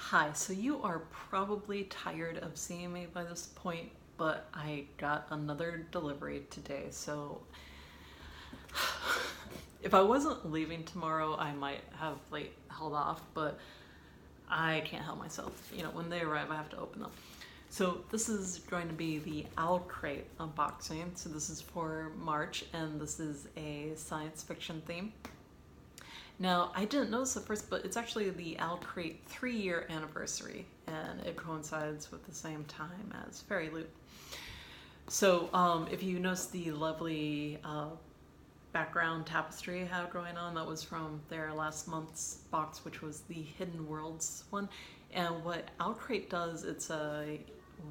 Hi, so you are probably tired of seeing me by this point, but I got another delivery today, so if I wasn't leaving tomorrow, I might have held off, but I can't help myself. You know, when they arrive, I have to open them. So this is going to be the OwlCrate unboxing. So this is for March, and this is a science fiction theme. Now, I didn't notice at first, but it's actually the OwlCrate 3-year anniversary, and it coincides with the same time as Fairy Loot. So if you notice the lovely background tapestry I had going on, that was from their last month's box, which was the Hidden Worlds one. And what OwlCrate does, it's a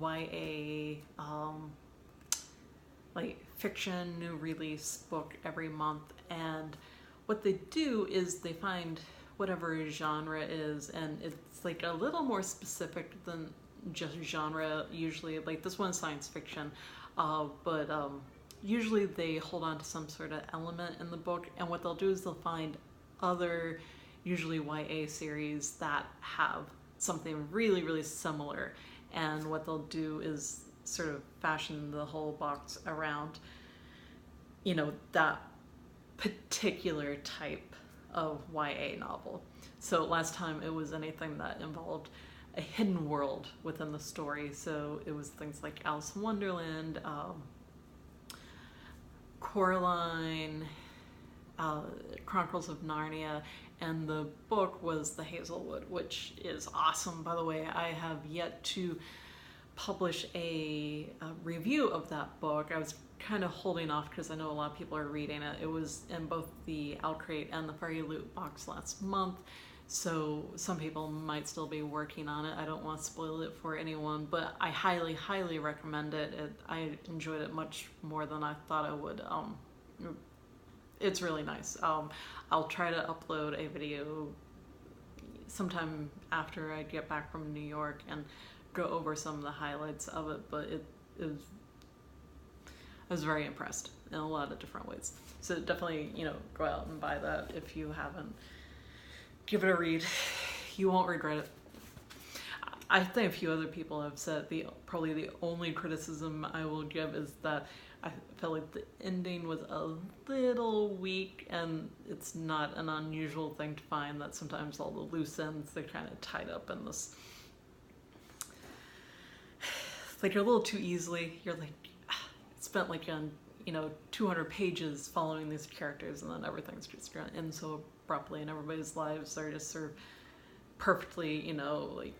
YA fiction new release book every month, and what they do is they find whatever genre is, and it's like a little more specific than just genre usually. Like this one's science fiction, but usually they hold on to some sort of element in the book, and what they'll do is they'll find other, usually YA series that have something really, really similar, and what they'll do is sort of fashion the whole box around, you know, that particular type of YA novel. So last time it was anything that involved a hidden world within the story. So it was things like Alice in Wonderland, Coraline, Chronicles of Narnia, and the book was The Hazelwood, which is awesome. By the way, I have yet to publish a review of that book. I was kind of holding off because I know a lot of people are reading it. It was in both the OwlCrate and the Fairy Loot box last month, so some people might still be working on it. I don't want to spoil it for anyone, but I highly, highly recommend it. I enjoyed it much more than I thought I would. It's really nice. I'll try to upload a video sometime after I get back from New York and go over some of the highlights of it, but I was very impressed in a lot of different ways. So definitely, you know, go out and buy that if you haven't. Give it a read. You won't regret it. I think a few other people have said probably the only criticism I will give is that I felt like the ending was a little weak, and it's not an unusual thing to find that sometimes all the loose ends, they're kind of tied up in this, like, you're a little too easily, you're like, spent like 200 pages following these characters, and then everything's just gonna end so abruptly, and everybody's lives are just sort of perfectly, you know, like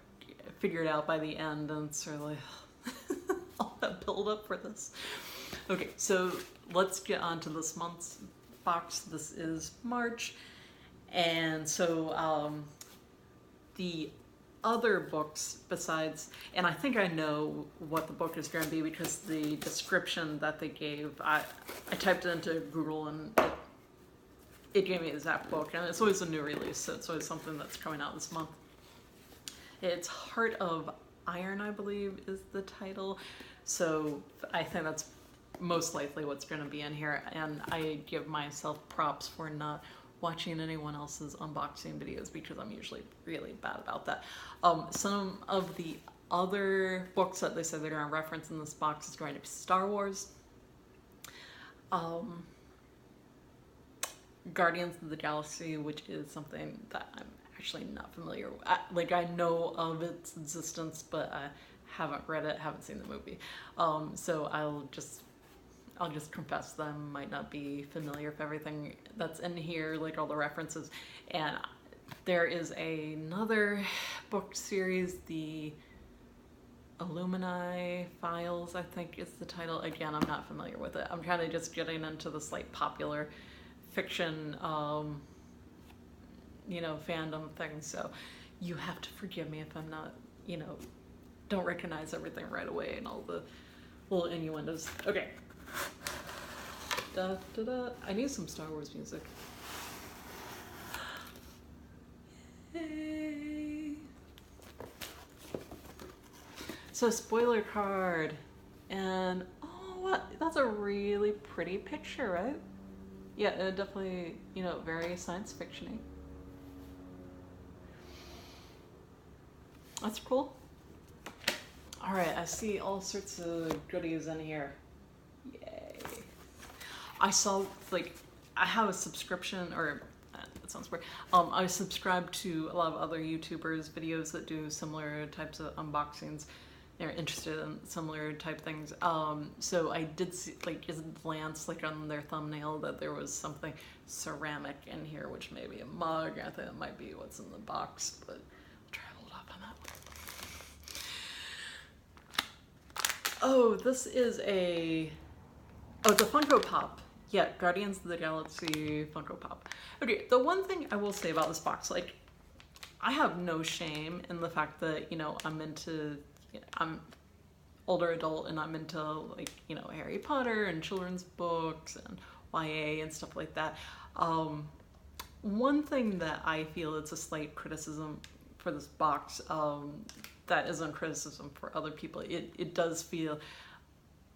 figured out by the end, and it's sort of like all that build up for this. Okay, so let's get on to this month's box. This is March, and so the other books besides, and I think I know what the book is going to be because the description that they gave, I typed it into Google and it gave me the exact book, and it's always a new release, so it's always something that's coming out this month. It's Heart of Iron, I believe, is the title, so I think that's most likely what's going to be in here, and I give myself props for not watching anyone else's unboxing videos because I'm usually really bad about that. Some of the other books that they said they're going to reference in this box is going to be Star Wars, Guardians of the Galaxy, which is something that I'm actually not familiar with. Like, I know of its existence, but I haven't read it, haven't seen the movie. So I'll just confess that I might not be familiar with everything that's in here, like all the references. And there is another book series, the Illuminati Files, I think is the title. Again, I'm not familiar with it. I'm kind of just getting into this like popular fiction, you know, fandom thing. So you have to forgive me if I'm not, you know, don't recognize everything right away and all the little innuendos. Okay. Da, da, da. I need some Star Wars music. Hey. So spoiler card, and oh, what? That's a really pretty picture, right? Yeah, definitely, you know, very science fiction-y. That's cool. All right, I see all sorts of goodies in here. Yay. I saw, like, I have a subscription, or that sounds weird. I subscribe to a lot of other YouTubers' videos that do similar types of unboxings. They're interested in similar type things. So I did see, like, just glance, like, on their thumbnail that there was something ceramic in here, which may be a mug. I think it might be what's in the box, but I'll try to hold up on that one. Oh, this is a... Oh, it's a Funko Pop. Yeah, Guardians of the Galaxy Funko Pop. Okay, the one thing I will say about this box, like, I have no shame in the fact that, you know, I'm older adult and I'm into, like, you know, Harry Potter and children's books and YA and stuff like that. One thing that I feel it's a slight criticism for this box, that isn't criticism for other people, it does feel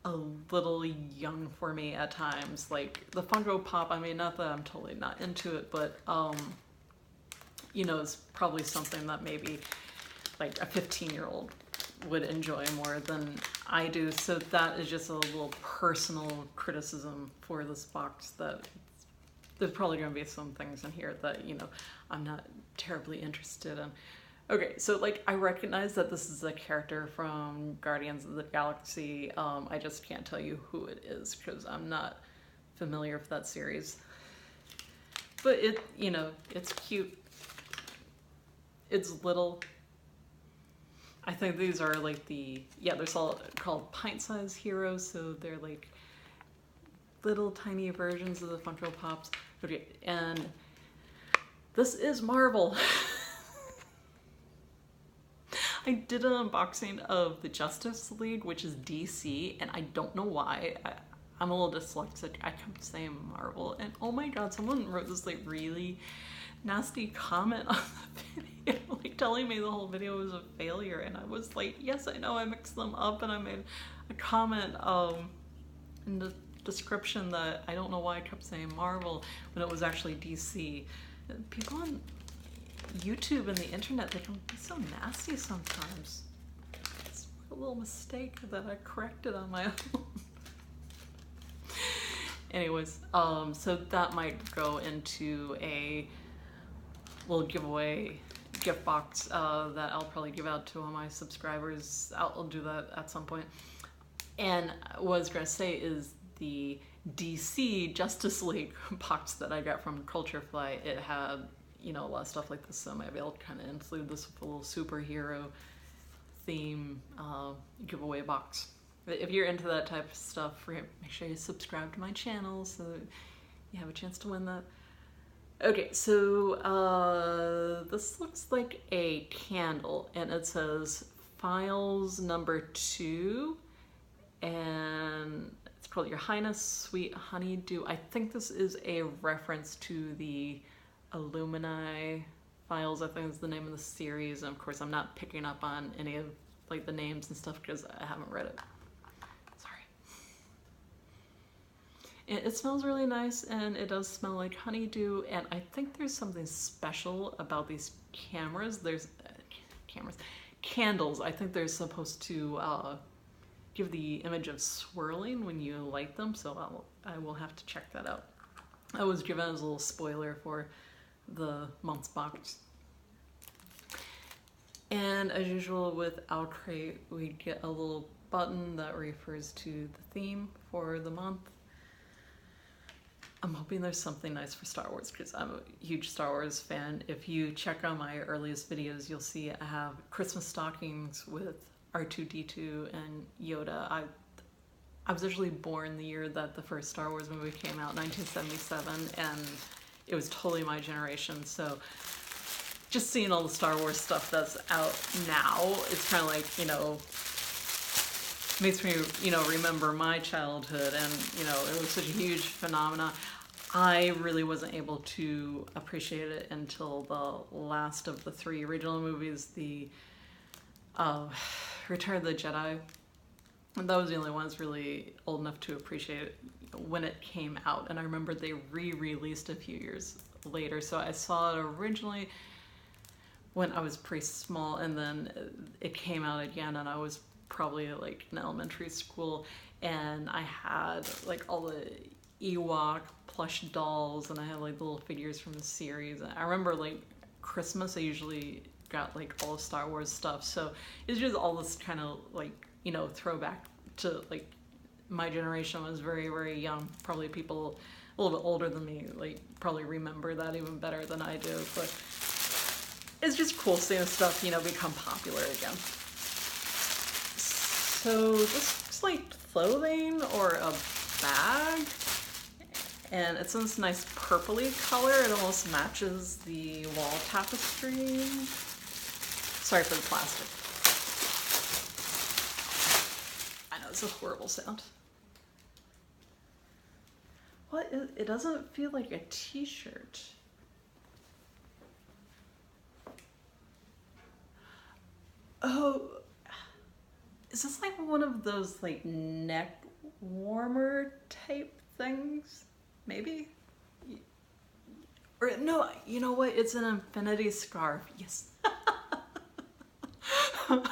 a little young for me at times. Like, the Funko Pop, I mean, not that I'm totally not into it, but, you know, it's probably something that maybe, like, a 15-year-old would enjoy more than I do. So that is just a little personal criticism for this box, that there's probably going to be some things in here that, you know, I'm not terribly interested in. Okay, so, like, I recognize that this is a character from Guardians of the Galaxy. I just can't tell you who it is because I'm not familiar with that series. But it, you know, it's cute. It's little. I think these are like they're all called pint-sized heroes, so they're like little tiny versions of the Funko Pops. Okay, and this is Marvel. I did an unboxing of the Justice League, which is DC, and I don't know why. I'm a little dyslexic. I kept saying Marvel, and oh my god, someone wrote this like really nasty comment on the video, like telling me the whole video was a failure, and I was like, yes, I know I mixed them up, and I made a comment in the description that I don't know why I kept saying Marvel when it was actually DC. People on YouTube and the internet, they can be so nasty sometimes. It's a little mistake that I corrected on my own. Anyways, so that might go into a little giveaway gift box that I'll probably give out to all my subscribers. I'll do that at some point. And what I was gonna say is the DC Justice League box that I got from Culture Fly, it had, you know, a lot of stuff like this, so I might be able to kind of include this with a little superhero theme giveaway box. If you're into that type of stuff, make sure you subscribe to my channel so you have a chance to win that. Okay, so this looks like a candle, and it says Files number 2, and it's called Your Highness Sweet Honeydew. I think this is a reference to the Illumini Files, I think is the name of the series, and of course I'm not picking up on any of like the names and stuff because I haven't read it. Sorry. And it smells really nice, and it does smell like honeydew, and I think there's something special about these cameras. There's candles. I think they're supposed to give the image of swirling when you light them, so I will have to check that out. I was given as a little spoiler for the month's box. And as usual with OwlCrate, we get a little button that refers to the theme for the month. I'm hoping there's something nice for Star Wars because I'm a huge Star Wars fan. If you check out my earliest videos, you'll see I have Christmas stockings with R2-D2 and Yoda. I was actually born the year that the first Star Wars movie came out, 1977, and it was totally my generation, so just seeing all the Star Wars stuff that's out now, it's kind of like, you know, makes me, you know, remember my childhood, and, you know, it was such a huge phenomenon. I really wasn't able to appreciate it until the last of the 3 original movies, the Return of the Jedi. And that was the only one that's really old enough to appreciate it when it came out. And I remember they re-released a few years later. So I saw it originally when I was pretty small, and then it came out again, and I was probably like in elementary school, and I had like all the Ewok plush dolls, and I had like the little figures from the series. And I remember like Christmas, I usually got like all the Star Wars stuff, so it's just all this kind of like, you know, throwback to like my generation. Was very, very young. Probably people a little bit older than me like probably remember that even better than I do, but it's just cool seeing stuff, you know, become popular again. So this looks like clothing or a bag, and it's in this nice purpley color. It almost matches the wall tapestry. Sorry for the plastic. I know, it's a horrible sound. What? It doesn't feel like a t-shirt. Oh, is this like one of those like neck warmer type things? Maybe? Or no, you know what? It's an infinity scarf. Yes. I'm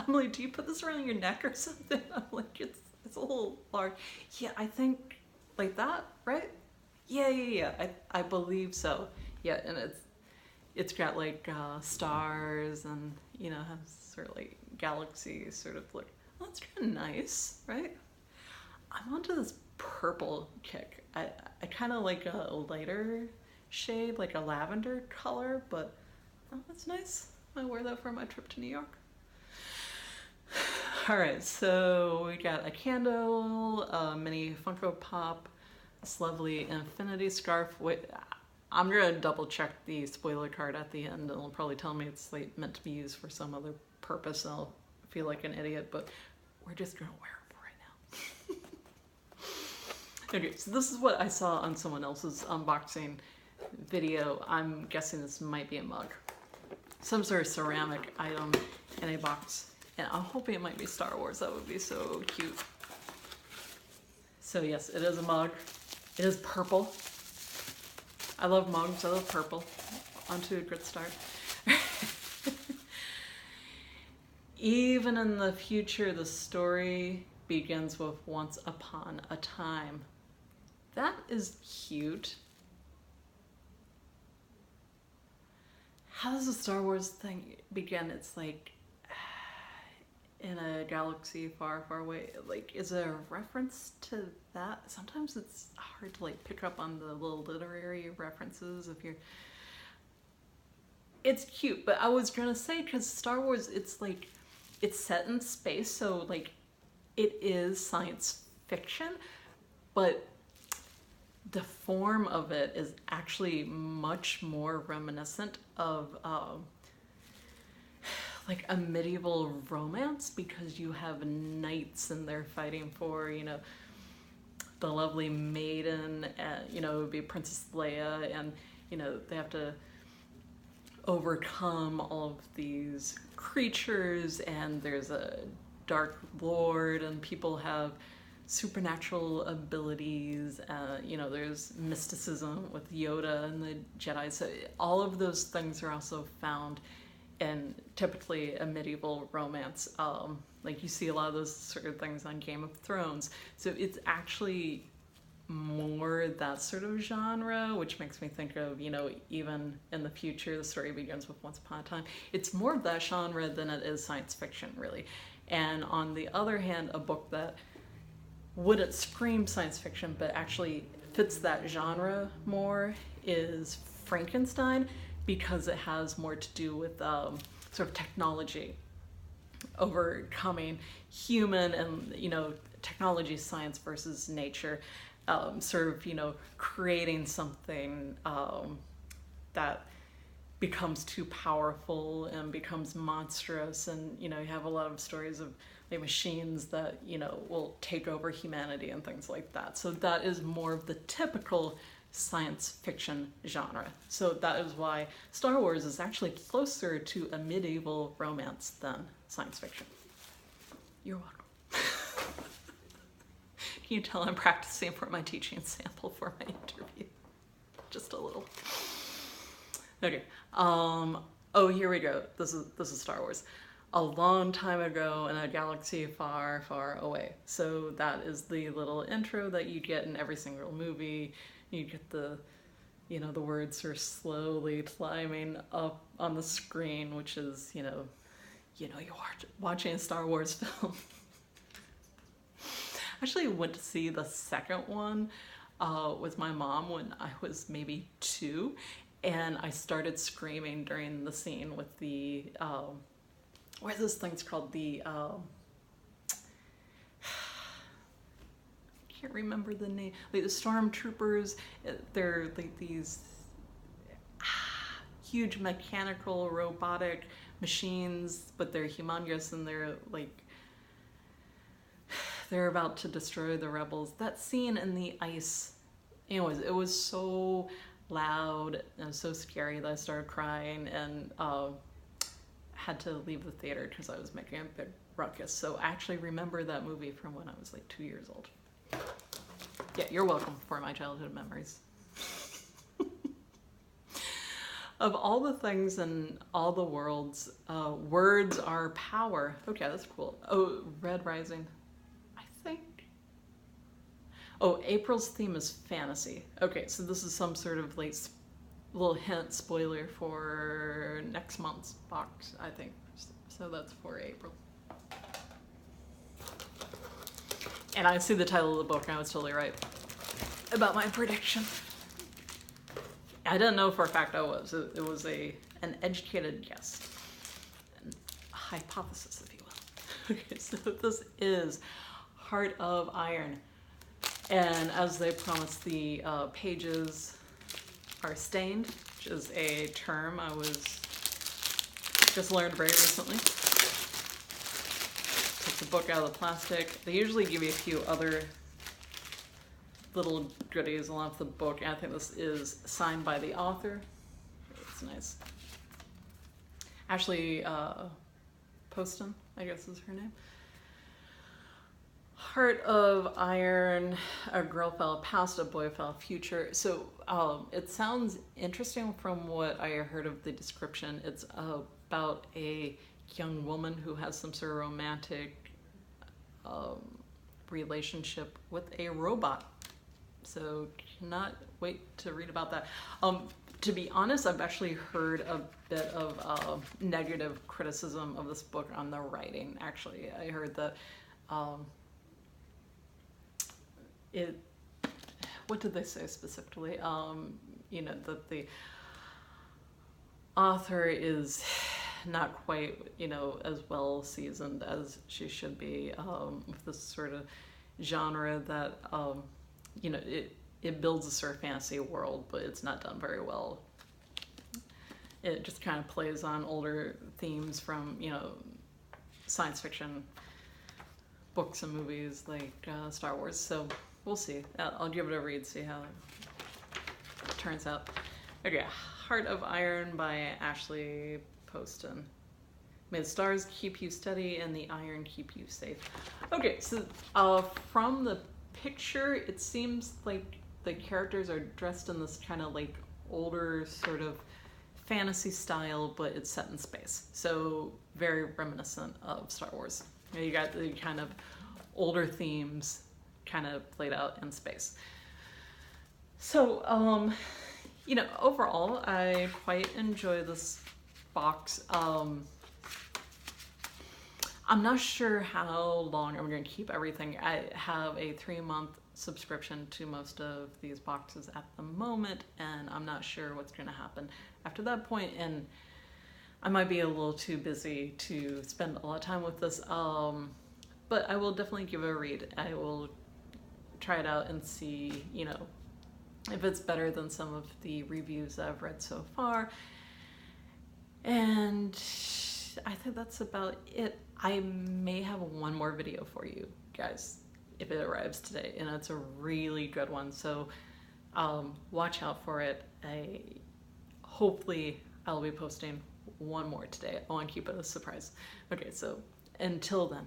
like, do you put this around your neck or something? I'm like, it's a little large. Yeah, I think like that, right? Yeah. I believe so. Yeah, and it's got like stars, and you know, has sort of like galaxy sort of look. Well, that's kind of nice, right? I'm onto this purple kick. I kind of like a lighter shade, like a lavender color, but oh, that's nice. I wear that for my trip to New York. All right, so we got a candle, a mini Funko Pop, this lovely infinity scarf. Wait, I'm gonna double check the spoiler card at the end, and it'll probably tell me it's like meant to be used for some other purpose, and I'll feel like an idiot, but we're just gonna wear it for right now. Okay, so this is what I saw on someone else's unboxing video. I'm guessing this might be a mug. Some sort of ceramic item in a box. And I'm hoping it might be Star Wars. That would be so cute. So yes, it is a mug. It is purple. I love mugs. I love purple. On to a good start. Even in the future, the story begins with once upon a time. That is cute. How does the Star Wars thing begin? It's like in a galaxy far, far away. Like, is there a reference to that? Sometimes it's hard to like pick up on the little literary references if you're... It's cute, but I was gonna say, because Star Wars, it's like, it's set in space, so like, it is science fiction, but the form of it is actually much more reminiscent of like a medieval romance, because you have knights and they're fighting for, you know, the lovely maiden, you know, it would be Princess Leia, and you know, they have to overcome all of these creatures, and there's a dark lord, and people have supernatural abilities, you know, there's mysticism with Yoda and the Jedi, so all of those things are also found in typically a medieval romance. Like you see a lot of those sort of things on Game of Thrones, so it's actually more that sort of genre, which makes me think of, you know, even in the future, the story begins with once upon a time. It's more of that genre than it is science fiction, really. And on the other hand, a book that wouldn't scream science fiction but actually fits that genre more is Frankenstein, because it has more to do with sort of technology overcoming human and, you know, technology, science versus nature, sort of, you know, creating something that becomes too powerful and becomes monstrous, and you know, you have a lot of stories of like machines that, you know, will take over humanity and things like that. So that is more of the typical science fiction genre. So that is why Star Wars is actually closer to a medieval romance than science fiction. You're welcome. Can you tell I'm practicing for my teaching sample for my interview? Just a little. Okay. Oh, here we go. This is Star Wars. A long time ago in a galaxy far, far away. So that is the little intro that you get in every single movie. You get the, the words sort of slowly climbing up on the screen, which is, you're watching a Star Wars film. I actually went to see the second one with my mom when I was maybe 2, and I started screaming during the scene with the what are those things called? The I can't remember the name. Like the stormtroopers. They're like these huge mechanical robotic machines, but they're humongous and they're about to destroy the rebels. That scene in the ice, anyways, it was so loud and so scary that I started crying and had to leave the theater because I was making a big ruckus. So I actually remember that movie from when I was like 2 years old. Yeah, you're welcome for my childhood memories. Of all the things in all the worlds, words are power. Okay, that's cool. Oh, Red Rising. I think. Oh, April's theme is fantasy. Okay, so this is some sort of like little hint, spoiler for next month's box, I think. So that's for April. And I see the title of the book and I was totally right about my prediction. I didn't know for a fact I was. It was an educated guess. A hypothesis, if you will. Okay, so this is Heart of Iron. And as they promised, the pages are stained, which is a term I just learned very recently. Take the book out of the plastic. They usually give you a few other little goodies along with the book, and I think this is signed by the author. It's nice. Ashley Poston, I guess is her name. Heart of Iron, a girl fell past, a boy fell future. So it sounds interesting from what I heard of the description. It's about a young woman who has some sort of romantic relationship with a robot. So cannot wait to read about that. To be honest, I've actually heard a bit of negative criticism of this book on the writing. Actually, I heard that what did they say specifically? That the author is not quite, as well seasoned as she should be with this sort of genre that, it builds a sort of fantasy world, but it's not done very well. It just kind of plays on older themes from, science fiction books and movies like Star Wars. So we'll see. I'll give it a read, see how it turns out. Okay, Heart of Iron by Ashley Poston. May the stars keep you steady and the iron keep you safe. Okay, so from the picture, it seems like the characters are dressed in this kind of like older sort of fantasy style, but it's set in space. So very reminiscent of Star Wars. You got the kind of older themes kind of played out in space. So, overall, I quite enjoy this box. I'm not sure how long I'm going to keep everything. I have a 3-month subscription to most of these boxes at the moment, and I'm not sure what's going to happen after that point, and I might be a little too busy to spend a lot of time with this, but I will definitely give it a read. I will try it out and see, if it's better than some of the reviews I've read so far. And I think that's about it. I may have one more video for you guys if it arrives today, and it's a really good one, so watch out for it. Hopefully I'll be posting one more today. I want to keep it a surprise. Okay, so until then,